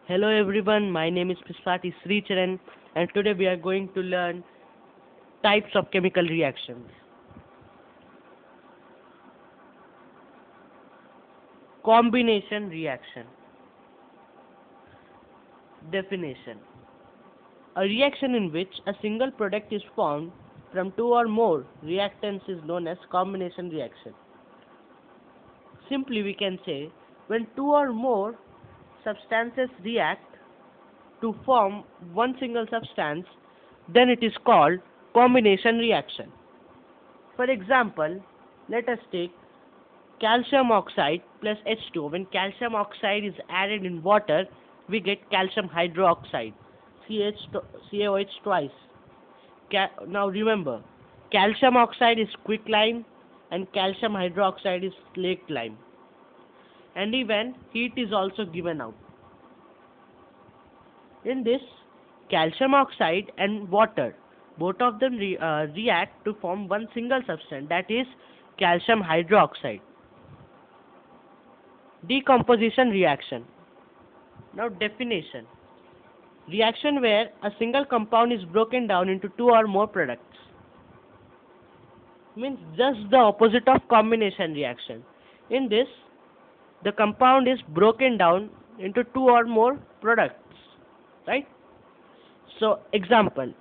Hello everyone, my name is Pushpati Sricharan and today we are going to learn types of chemical reactions. Combination reaction. Definition. A reaction in which a single product is formed from two or more reactants is known as combination reaction. Simply we can say when two or more substances react to form one single substance, then it is called combination reaction. For example, let us take calcium oxide plus H2O. When calcium oxide is added in water, we get calcium hydroxide, CaOH twice. Now remember, calcium oxide is quicklime and calcium hydroxide is slaked lime. And even heat is also given out. In this, calcium oxide and water, both of them react to form one single substance, that is calcium hydroxide. Decomposition reaction. Now definition. Reaction where a single compound is broken down into two or more products. Means just the opposite of combination reaction. In this, the compound is broken down into two or more products. Right? So example,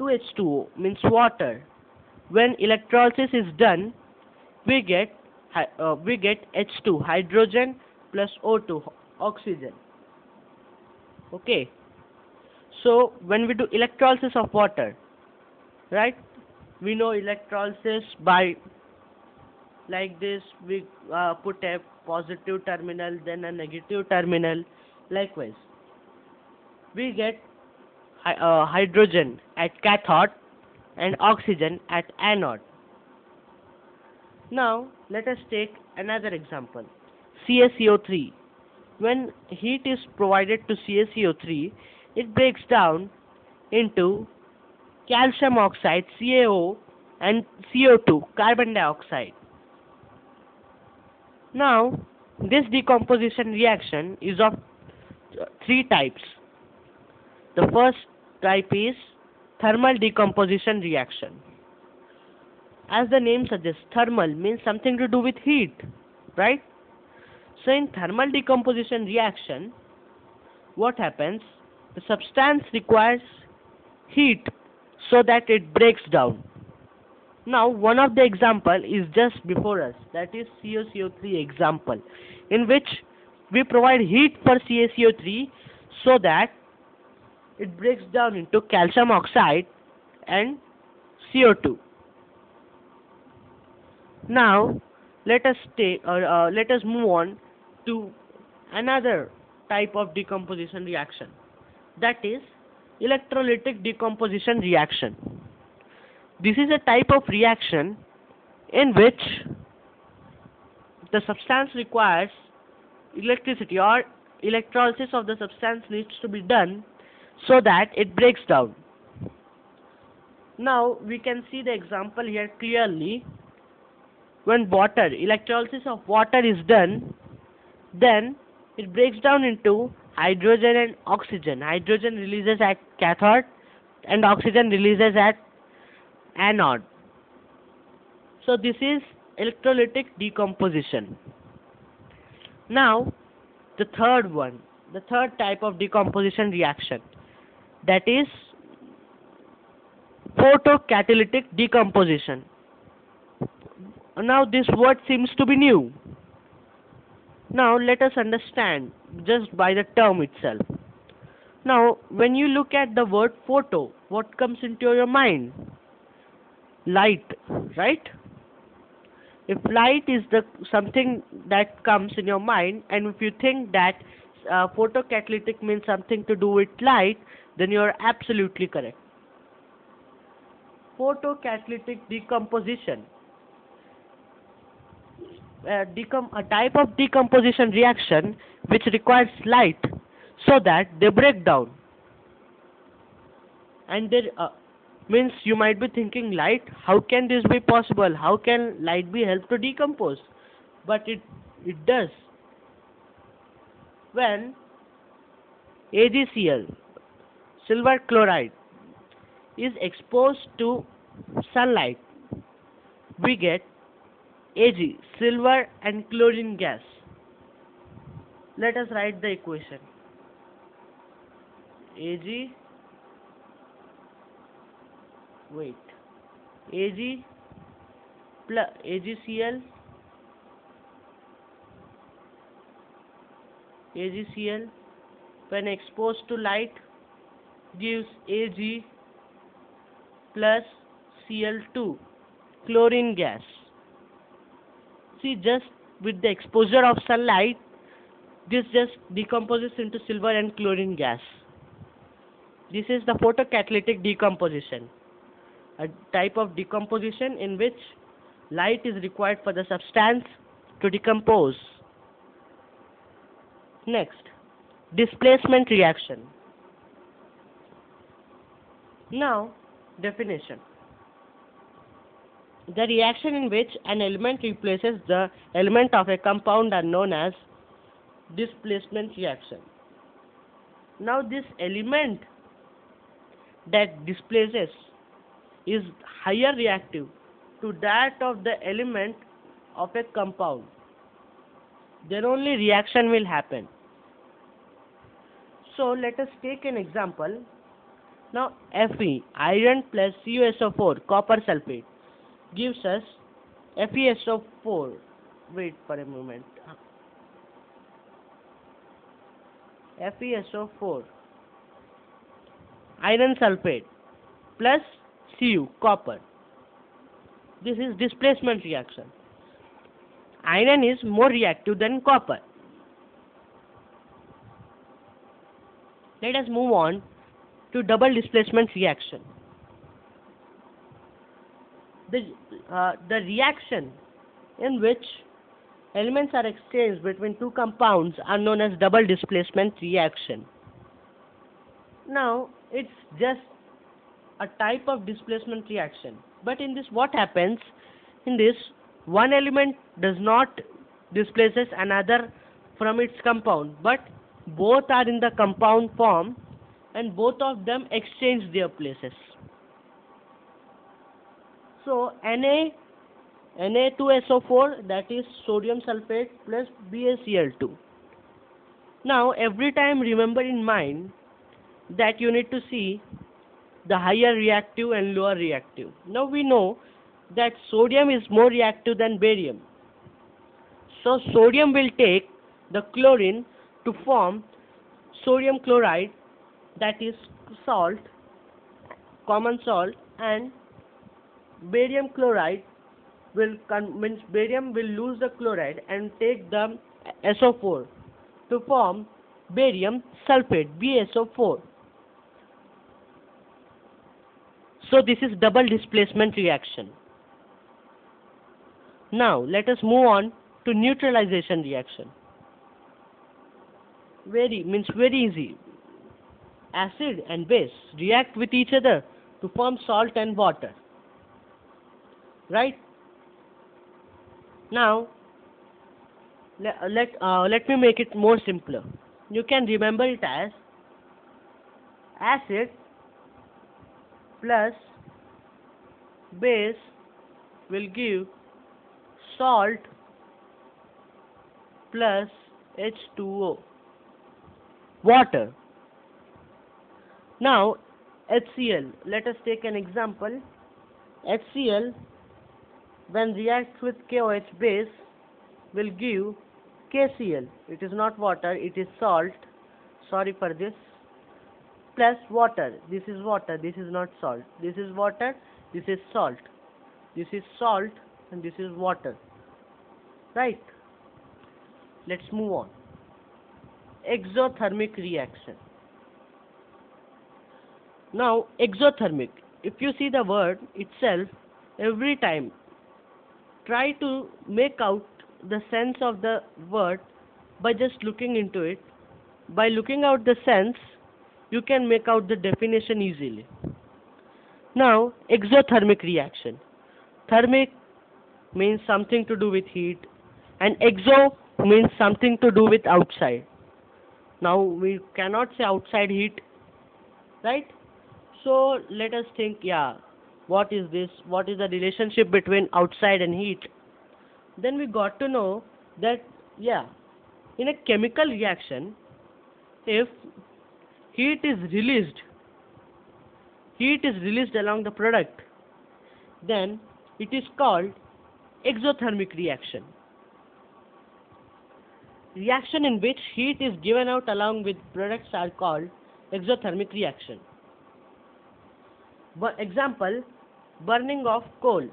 2H2O means water. When electrolysis is done, we get H2 hydrogen plus O2 oxygen. Okay. So when we do electrolysis of water, right? We know electrolysis by like this. We put a positive terminal, then a negative terminal. Likewise, we get hydrogen at cathode and oxygen at anode. Now, let us take another example, CaCO3. When heat is provided to CaCO3, it breaks down into calcium oxide, CaO, and CO2, carbon dioxide. Now, this decomposition reaction is of three types. The first type is thermal decomposition reaction. As the name suggests, thermal means something to do with heat, right? So in thermal decomposition reaction, what happens? The substance requires heat so that it breaks down. Now one of the example is just before us, that is CaCO3 example, in which we provide heat for CaCO3 so that it breaks down into calcium oxide and CO2. Now let us move on to another type of decomposition reaction, that is electrolytic decomposition reaction. This is a type of reaction in which the substance requires electricity or electrolysis of the substance needs to be done so that it breaks down. Now we can see the example here clearly. When electrolysis of water is done, then it breaks down into hydrogen and oxygen. Hydrogen releases at cathode and oxygen releases at anode. So this is electrolytic decomposition. Now the third type of decomposition reaction, that is photocatalytic decomposition. Now this word seems to be new. Now let us understand just by the term itself. Now when you look at the word photo, what comes into your mind? Light, right? If light is the something that comes in your mind, and if you think that photocatalytic means something to do with light, then you are absolutely correct. Photocatalytic decomposition, a type of decomposition reaction which requires light so that they break down. And there means you might be thinking, light, how can this be possible? How can light be helped to decompose? But it does. When AgCl, silver chloride, is exposed to sunlight, we get Ag, silver and chlorine gas. Let us write the equation. Ag, wait, Ag plus AgCl, AgCl when exposed to light gives Ag plus Cl2, chlorine gas. See, just with the exposure of sunlight, this just decomposes into silver and chlorine gas. This is the photocatalytic decomposition, a type of decomposition in which light is required for the substance to decompose. Next, displacement reaction. Now, definition. The reaction in which an element replaces the element of a compound are known as displacement reaction. Now, this element that displaces is higher reactive to that of the element of a compound. Then only reaction will happen. So, let us take an example. Now, Fe, iron plus CuSO4, copper sulfate, gives us FeSO4. Wait for a moment. FeSO4, iron sulfate plus Cu, copper. This is displacement reaction. Iron is more reactive than copper. Let us move on to double displacement reaction. The reaction in which elements are exchanged between two compounds are known as double displacement reaction. Now, it's just a type of displacement reaction. But in this, what happens? In this, one element does not displaces another from its compound, but both are in the compound form and both of them exchange their places. So Na2SO4, that is sodium sulfate plus BaCl2. Now every time remember in mind that you need to see the higher reactive and lower reactive. Now we know that sodium is more reactive than barium. So sodium will take the chlorine to form sodium chloride, that is salt, common salt, and barium chloride means barium will lose the chloride and take the SO4 to form barium sulfate, BaSO4. So this is double displacement reaction. Now let us move on to neutralization reaction. Very easy. Acid and base react with each other to form salt and water. Right? Now let me make it more simpler. You can remember it as acid plus base will give salt plus H2O, water. Now HCl, let us take an example. HCl when reacts with KOH base will give KCl. It is not water, it is salt. Sorry for this. Plus water. This is water, this is not salt. This is water, this is salt. This is salt and this is water. Right? Let's move on. Exothermic reaction. Now, exothermic. If you see the word itself, every time try to make out the sense of the word by just looking into it. By looking out the sense, you can make out the definition easily. Now, exothermic reaction. Thermic means something to do with heat, and exo means something to do with outside. Now we cannot say outside heat, right? So let us think, yeah, what is this? What is the relationship between outside and heat? Then we got to know that, yeah, in a chemical reaction, if heat is released, heat is released along the product, then it is called exothermic reaction. Reaction in which heat is given out along with products are called exothermic reaction. Example, burning of coal.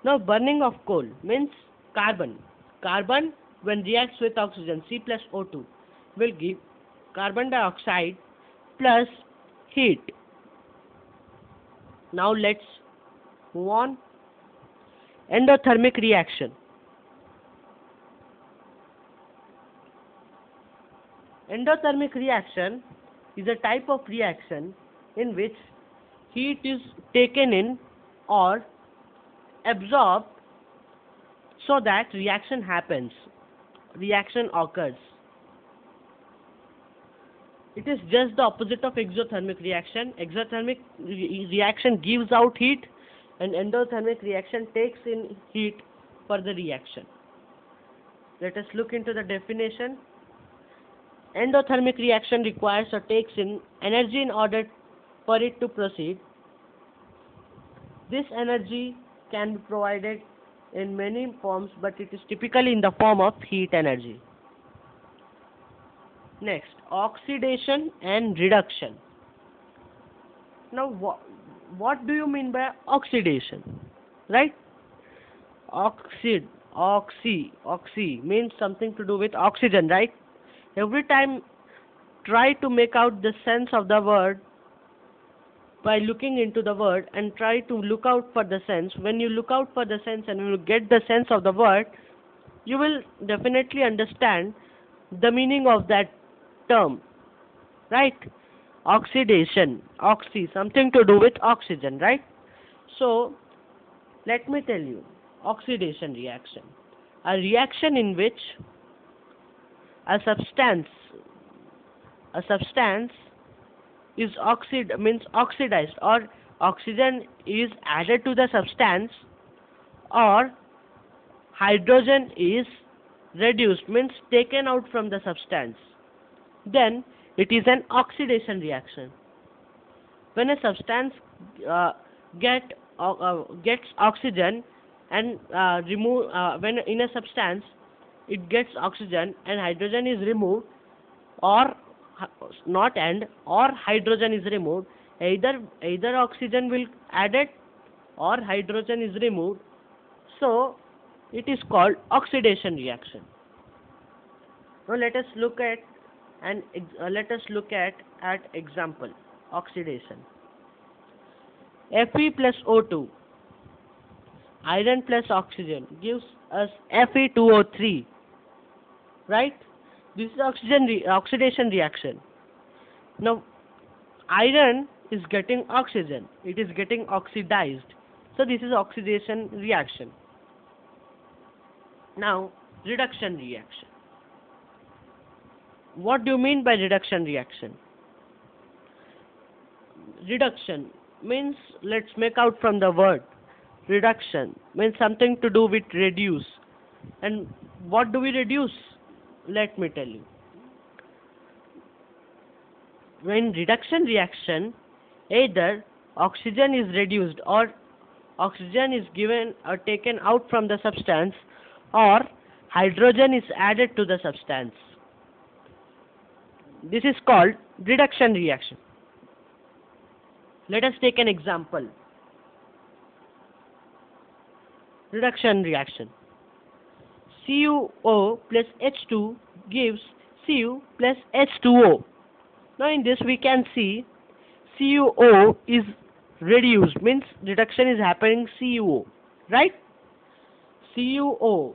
Now burning of coal means carbon. Carbon when reacts with oxygen C plus O2 will give carbon dioxide plus heat. Now let's move on. Endothermic reaction. Endothermic reaction is a type of reaction in which heat is taken in or absorbed so that reaction happens, reaction occurs. It is just the opposite of exothermic reaction. Exothermic reaction gives out heat and endothermic reaction takes in heat for the reaction. Let us look into the definition. Endothermic reaction requires or takes in energy in order for it to proceed. This energy can be provided in many forms, but it is typically in the form of heat energy. Next, oxidation and reduction. Now, what do you mean by oxidation? Right? Oxy means something to do with oxygen, right? Every time try to make out the sense of the word by looking into the word and try to look out for the sense. When you look out for the sense and you get the sense of the word, you will definitely understand the meaning of that term, right? Oxidation, something to do with oxygen, right? So let me tell you, oxidation reaction, a reaction in which a substance is oxidized, or oxygen is added to the substance, or hydrogen is reduced, means taken out from the substance, then it is an oxidation reaction. When a substance gets oxygen and when in a substance it gets oxygen and hydrogen is removed, or hydrogen is removed, either oxygen will added or hydrogen is removed, so it is called oxidation reaction. Now let us look at example. Oxidation. Fe plus O2, iron plus oxygen gives us Fe2O3, right? This is oxidation reaction. Now iron is getting oxygen, it is getting oxidized, so this is oxidation reaction. Now reduction reaction. What do you mean by reduction reaction? Reduction means, let's make out from the word. Reduction means something to do with reduce. And what do we reduce? Let me tell you. When reduction reaction, either oxygen is reduced or oxygen is given or taken out from the substance, or hydrogen is added to the substance. This is called reduction reaction. Let us take an example. Reduction reaction. CuO plus H2 gives Cu plus H2O. Now in this we can see CuO is reduced, means reduction is happening CuO, right? CuO,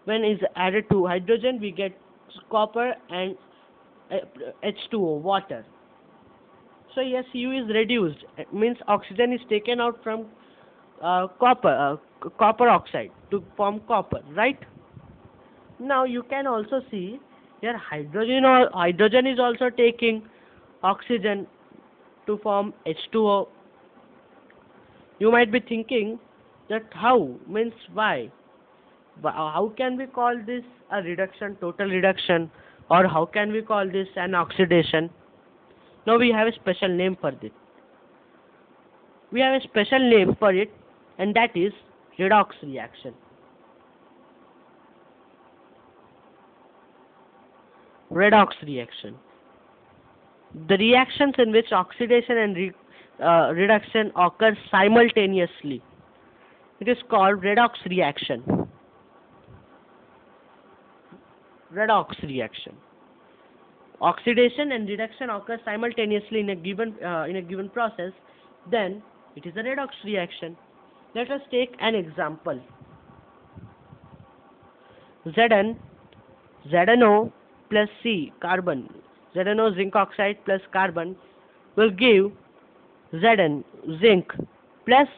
when is added to hydrogen, we get copper and H2O, water. So yes, Cu is reduced, it means oxygen is taken out from copper oxide to form copper, right? Now you can also see Here hydrogen is also taking oxygen to form H2O. You might be thinking that how means why? How can we call this a reduction, total reduction, or how can we call this an oxidation? Now we have a special name for this. We have a special name for it, and that is redox reaction. Redox reaction. The reactions in which oxidation and reduction occur simultaneously. It is called redox reaction. Redox reaction. Oxidation and reduction occur simultaneously in a given process. Then it is a redox reaction. Let us take an example. Zn, ZnO plus C carbon, ZnO zinc oxide plus carbon will give Zn zinc plus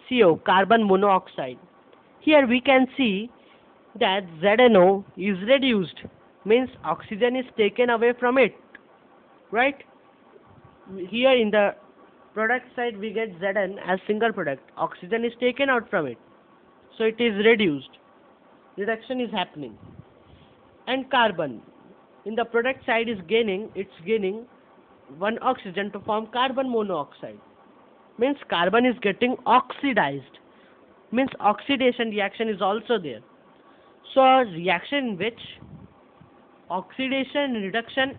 CO carbon monoxide. Here we can see that ZnO is reduced, means oxygen is taken away from it, right? Here in the product side we get Zn as single product, oxygen is taken out from it, so it is reduced, reduction is happening. And carbon in the product side is gaining one oxygen to form carbon monoxide, means carbon is getting oxidized, means oxidation reaction is also there. So a reaction in which oxidation and reduction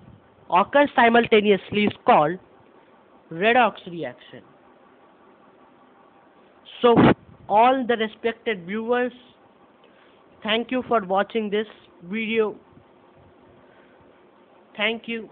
occur simultaneously is called redox reaction. So all the respected viewers, thank you for watching this video. Thank you.